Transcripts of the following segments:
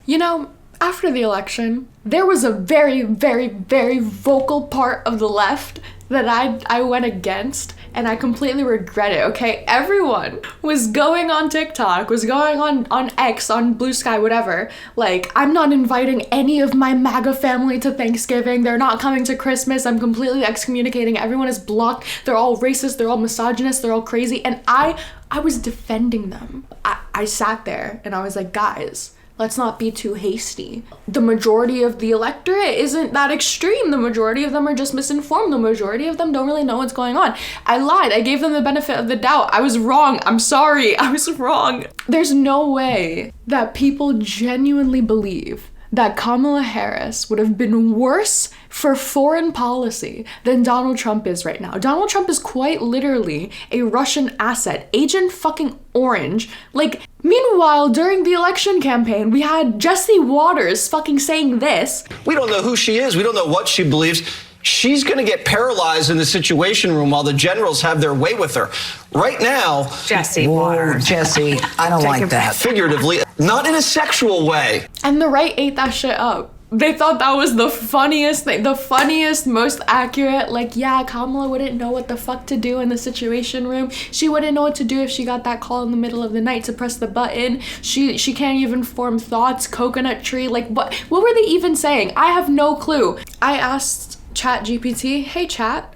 You know, after the election, there was a very, very, very vocal part of the left that I went against, and I completely regret it, okay? Everyone was going on TikTok, was going on X, on Blue Sky, whatever. Like, I'm not inviting any of my MAGA family to Thanksgiving. They're not coming to Christmas. I'm completely excommunicating. Everyone is blocked. They're all racist. They're all misogynist. They're all crazy. And I was defending them. I sat there and I was like, guys, let's not be too hasty. The majority of the electorate isn't that extreme. The majority of them are just misinformed. The majority of them don't really know what's going on. I lied. I gave them the benefit of the doubt. I was wrong. I'm sorry. I was wrong. There's no way that people genuinely believe that Kamala Harris would have been worse for foreign policy than Donald Trump is right now. Donald Trump is quite literally a Russian asset, Agent fucking Orange. Like, meanwhile, during the election campaign, we had Jesse Waters fucking saying this. We don't know who she is. We don't know what she believes. She's going to get paralyzed in the Situation Room while the generals have their way with her. Right now... Jesse Waters. Jesse, I don't like that. Figuratively, not in a sexual way. And the right ate that shit up. They thought that was the funniest thing, the funniest, most accurate. Like, yeah, Kamala wouldn't know what the fuck to do in the Situation Room. She wouldn't know what to do if she got that call in the middle of the night to press the button. She can't even form thoughts, coconut tree. Like, what were they even saying? I have no clue. I asked ChatGPT, hey chat,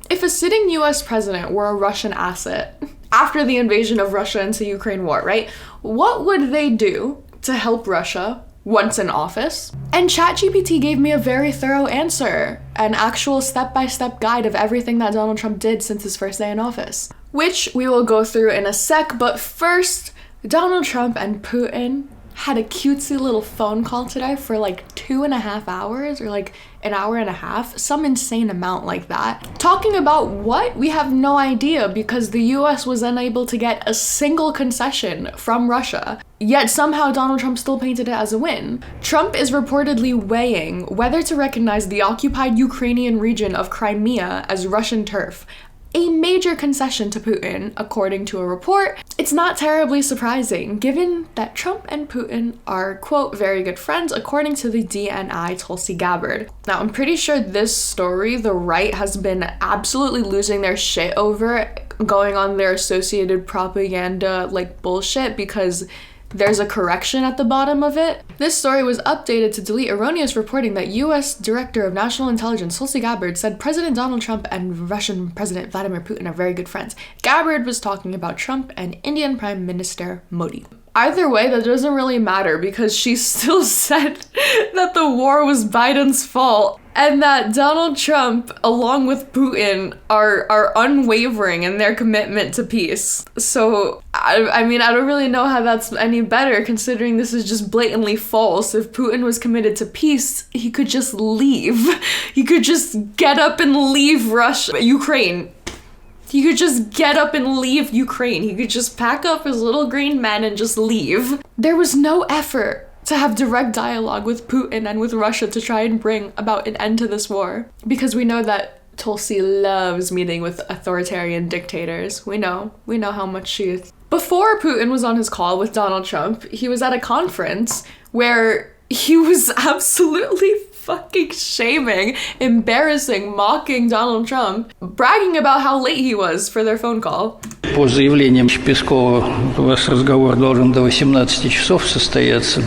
if a sitting US president were a Russian asset after the invasion of Russia into Ukraine war, right? What would they do to help Russia once in office? And ChatGPT gave me a very thorough answer, an actual step-by-step guide of everything that Donald Trump did since his first day in office, which we will go through in a sec. But first, Donald Trump and Putin had a cutesy little phone call today for like 2.5 hours, or like an hour and a half, some insane amount like that. Talking about what? We have no idea, because the US was unable to get a single concession from Russia. Yet somehow Donald Trump still painted it as a win. Trump is reportedly weighing whether to recognize the occupied Ukrainian region of Crimea as Russian turf, a major concession to Putin, according to a report. It's not terribly surprising, given that Trump and Putin are, quote, very good friends, according to the DNI Tulsi Gabbard. Now, I'm pretty sure this story, the right has been absolutely losing their shit over, going on their associated propaganda, like, bullshit, because there's a correction at the bottom of it. This story was updated to delete erroneous reporting that US Director of National Intelligence Tulsi Gabbard said President Donald Trump and Russian President Vladimir Putin are very good friends. Gabbard was talking about Trump and Indian Prime Minister Modi. Either way, that doesn't really matter, because she still said that the war was Biden's fault, and that Donald Trump, along with Putin, are unwavering in their commitment to peace. So, I mean, I don't really know how that's any better, considering this is just blatantly false. If Putin was committed to peace, he could just leave. He could just get up and leave Ukraine. He could just get up and leave Ukraine. He could just pack up his little green men and just leave. There was no effort to have direct dialogue with Putin and with Russia to try and bring about an end to this war. Because we know that Tulsi loves meeting with authoritarian dictators. We know how much she is. Before Putin was on his call with Donald Trump, he was at a conference where he was absolutely fucking shaming, embarrassing, mocking Donald Trump, bragging about how late he was for their phone call. По заявлениям Пескова, ваш разговор должен до 18 часов состояться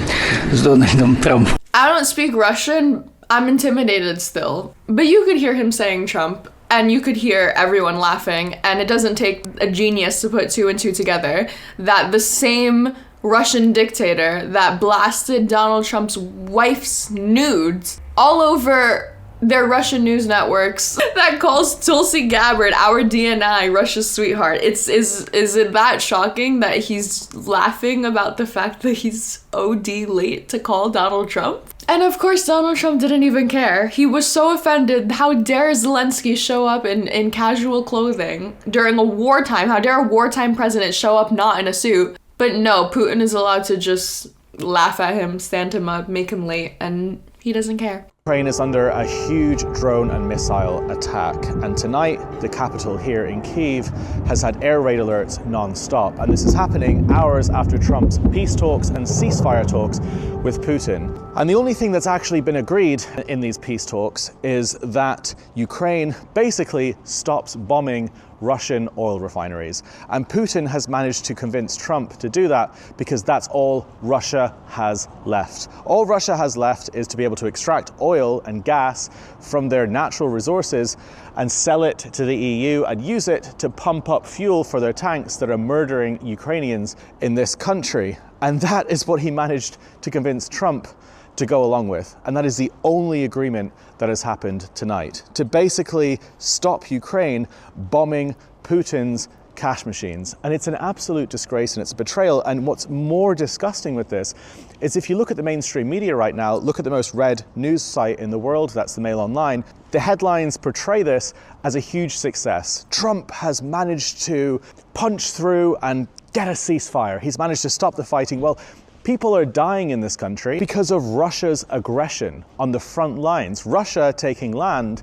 с Дональдом Трампом. I don't speak Russian. I'm intimidated still. But you could hear him saying Trump, and you could hear everyone laughing, and it doesn't take a genius to put two and two together that the same Russian dictator that blasted Donald Trump's wife's nudes all over their Russian news networks, that calls Tulsi Gabbard, our DNI, Russia's sweetheart. Is it that shocking that he's laughing about the fact that he's OD late to call Donald Trump? And of course, Donald Trump didn't even care. He was so offended. How dare Zelensky show up in casual clothing during a wartime? How dare a wartime president show up not in a suit? But no, Putin is allowed to just laugh at him, stand him up, make him late, and he doesn't care. Ukraine is under a huge drone and missile attack, and tonight the capital here in Kyiv has had air raid alerts non-stop, and this is happening hours after Trump's peace talks and ceasefire talks with Putin. And the only thing that's actually been agreed in these peace talks is that Ukraine basically stops bombing Russian oil refineries. And Putin has managed to convince Trump to do that because that's all Russia has left. All Russia has left is to be able to extract oil and gas from their natural resources and sell it to the EU and use it to pump up fuel for their tanks that are murdering Ukrainians in this country. And that is what he managed to convince Trump to go along with. And that is the only agreement that has happened tonight, to basically stop Ukraine bombing Putin's cash machines. And it's an absolute disgrace and it's a betrayal. And what's more disgusting with this is if you look at the mainstream media right now, look at the most read news site in the world, that's the Mail Online, the headlines portray this as a huge success. Trump has managed to punch through and get a ceasefire. He's managed to stop the fighting. Well, people are dying in this country because of Russia's aggression on the front lines. Russia taking land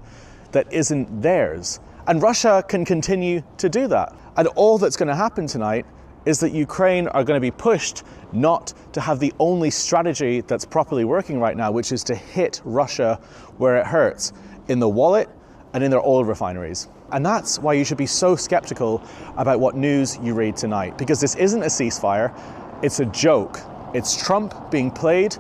that isn't theirs. And Russia can continue to do that. And all that's going to happen tonight is that Ukraine are going to be pushed not to have the only strategy that's properly working right now, which is to hit Russia where it hurts, in the wallet and in their oil refineries. And that's why you should be so skeptical about what news you read tonight, because this isn't a ceasefire, it's a joke. It's Trump being played,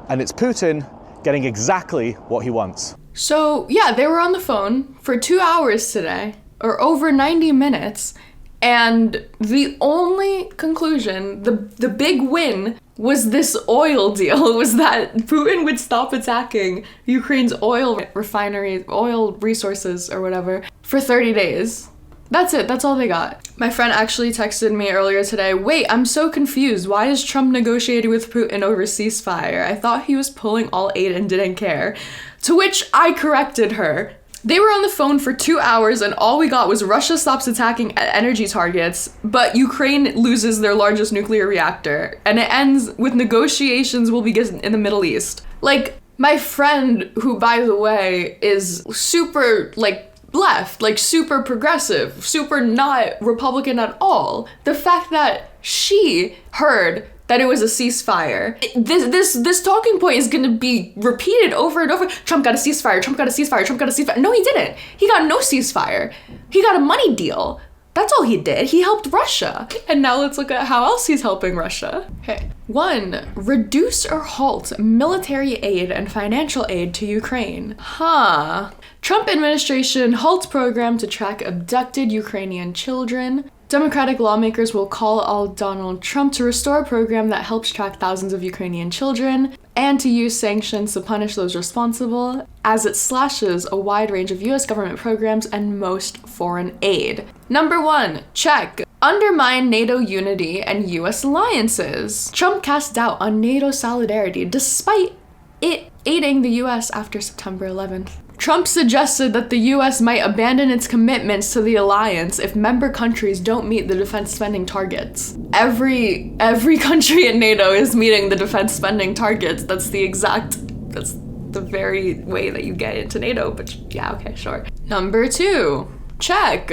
and it's Putin getting exactly what he wants. So, yeah, they were on the phone for 2 hours today, or over 90 minutes, and the only conclusion, the big win, was this oil deal, was that Putin would stop attacking Ukraine's oil refineries, oil resources, or whatever, for 30 days. That's it. That's all they got. My friend actually texted me earlier today, wait, I'm so confused. Why is Trump negotiating with Putin over ceasefire? I thought he was pulling all aid and didn't care. To which I corrected her. They were on the phone for 2 hours and all we got was Russia stops attacking energy targets, but Ukraine loses their largest nuclear reactor. And it ends with negotiations will begin in the Middle East. Like, my friend, who, by the way, is super, left, super progressive, super not Republican at all. The fact that she heard that it was a ceasefire. This talking point is gonna be repeated over and over. Trump got a ceasefire, Trump got a ceasefire, Trump got a ceasefire. No, he didn't. He got no ceasefire. He got a money deal. That's all he did. He helped Russia. And now let's look at how else he's helping Russia. Okay. 1. Reduce or halt military aid and financial aid to Ukraine. Trump administration halts program to track abducted Ukrainian children. Democratic lawmakers will call on Donald Trump to restore a program that helps track thousands of Ukrainian children and to use sanctions to punish those responsible, as it slashes a wide range of US government programs and most foreign aid. 1. Check. Undermine NATO unity and US alliances. Trump cast doubt on NATO solidarity despite it aiding the US after September 11th. Trump suggested that the US might abandon its commitments to the alliance if member countries don't meet the defense spending targets. Every country in NATO is meeting the defense spending targets. That's the very way that you get into NATO, but yeah, okay, sure. 2. Check.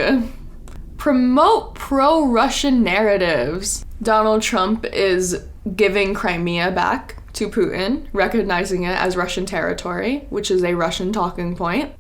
Promote pro-Russian narratives. Donald Trump is giving Crimea back to Putin, recognizing it as Russian territory, which is a Russian talking point.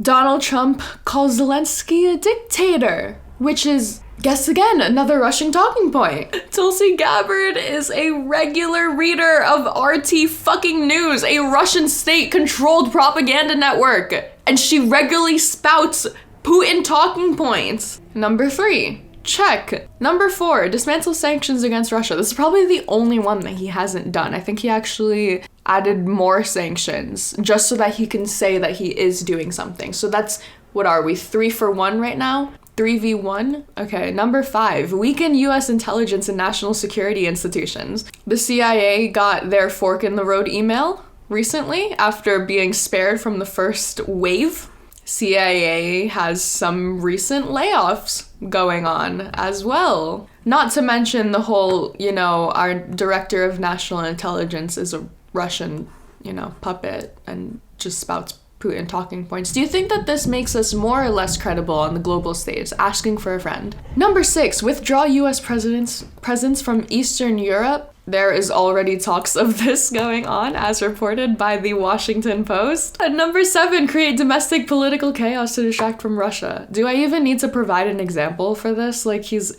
Donald Trump calls Zelensky a dictator, which is, guess again, another Russian talking point. Tulsi Gabbard is a regular reader of RT fucking News, a Russian state-controlled propaganda network, and she regularly spouts Putin talking points. 3. Check. 4, dismantle sanctions against Russia. This is probably the only one that he hasn't done. I think he actually added more sanctions just so that he can say that he is doing something. So that's, what are we, 3 for 1 right now? 3v1? Okay, 5, weaken US intelligence and national security institutions. The CIA got their fork in the road email recently after being spared from the first wave. CIA has some recent layoffs going on as well. Not to mention the whole, our director of national intelligence is a Russian, puppet and just spouts Putin talking points. Do you think that this makes us more or less credible on the global stage? Asking for a friend. 6, withdraw US presence from Eastern Europe. There is already talks of this going on, as reported by the Washington Post. And number 7, create domestic political chaos to distract from Russia. Do I even need to provide an example for this? Like, he's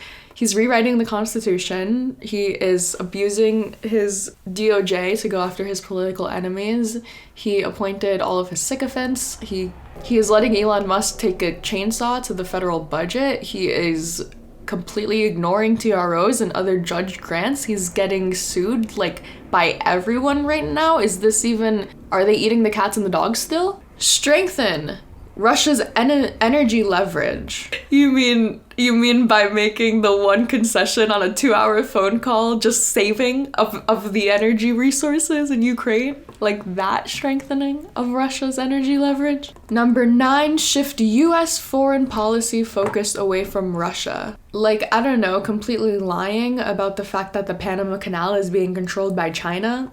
rewriting the Constitution. He is abusing his DOJ to go after his political enemies. He appointed all of his sycophants. He is letting Elon Musk take a chainsaw to the federal budget. He is completely ignoring TROs and other judge grants. He's getting sued like by everyone right now. Is this even, are they eating the cats and the dogs still? Strengthen Russia's energy leverage. You mean by making the one concession on a 2-hour phone call just saving of the energy resources in Ukraine? Like that strengthening of Russia's energy leverage? Number 9, shift US foreign policy focused away from Russia. Like, I don't know, completely lying about the fact that the Panama Canal is being controlled by China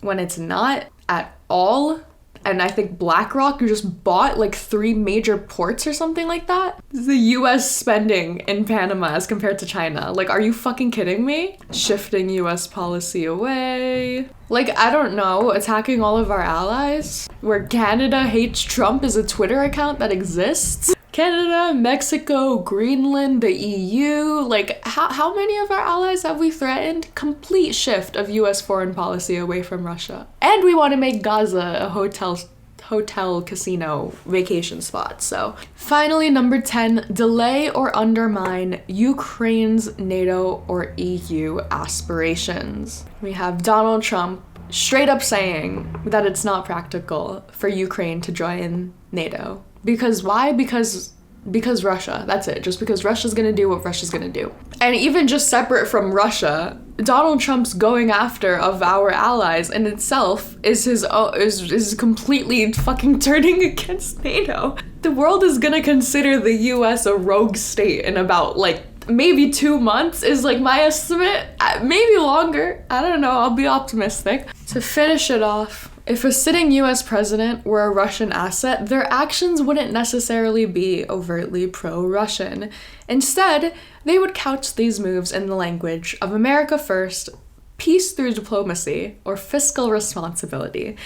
when it's not at all. And I think BlackRock just bought like 3 major ports or something like that. The US spending in Panama as compared to China. Like, are you fucking kidding me? Shifting US policy away. Like, I don't know, attacking all of our allies. Where Canada hates Trump is a Twitter account that exists. Canada, Mexico, Greenland, the EU, like how many of our allies have we threatened? Complete shift of US foreign policy away from Russia. And we want to make Gaza a hotel casino vacation spot. So finally, number 10, delay or undermine Ukraine's NATO or EU aspirations. We have Donald Trump straight up saying that it's not practical for Ukraine to join NATO. Because why? Because Russia. That's it. Just because Russia's gonna do what Russia's gonna do. And even just separate from Russia, Donald Trump's going after of our allies in itself is completely fucking turning against NATO. The world is gonna consider the US a rogue state in about like maybe 2 months is like my estimate. Maybe longer. I don't know. I'll be optimistic. To finish it off, if a sitting US president were a Russian asset, their actions wouldn't necessarily be overtly pro-Russian. Instead, they would couch these moves in the language of America first, peace through diplomacy, or fiscal responsibility,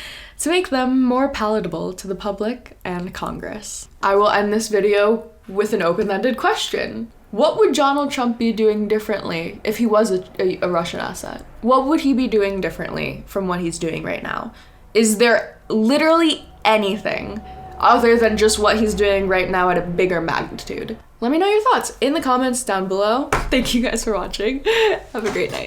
to make them more palatable to the public and Congress. I will end this video with an open-ended question. What would Donald Trump be doing differently if he was a Russian asset? What would he be doing differently from what he's doing right now? Is there literally anything other than just what he's doing right now at a bigger magnitude? Let me know your thoughts in the comments down below. Thank you guys for watching. Have a great night.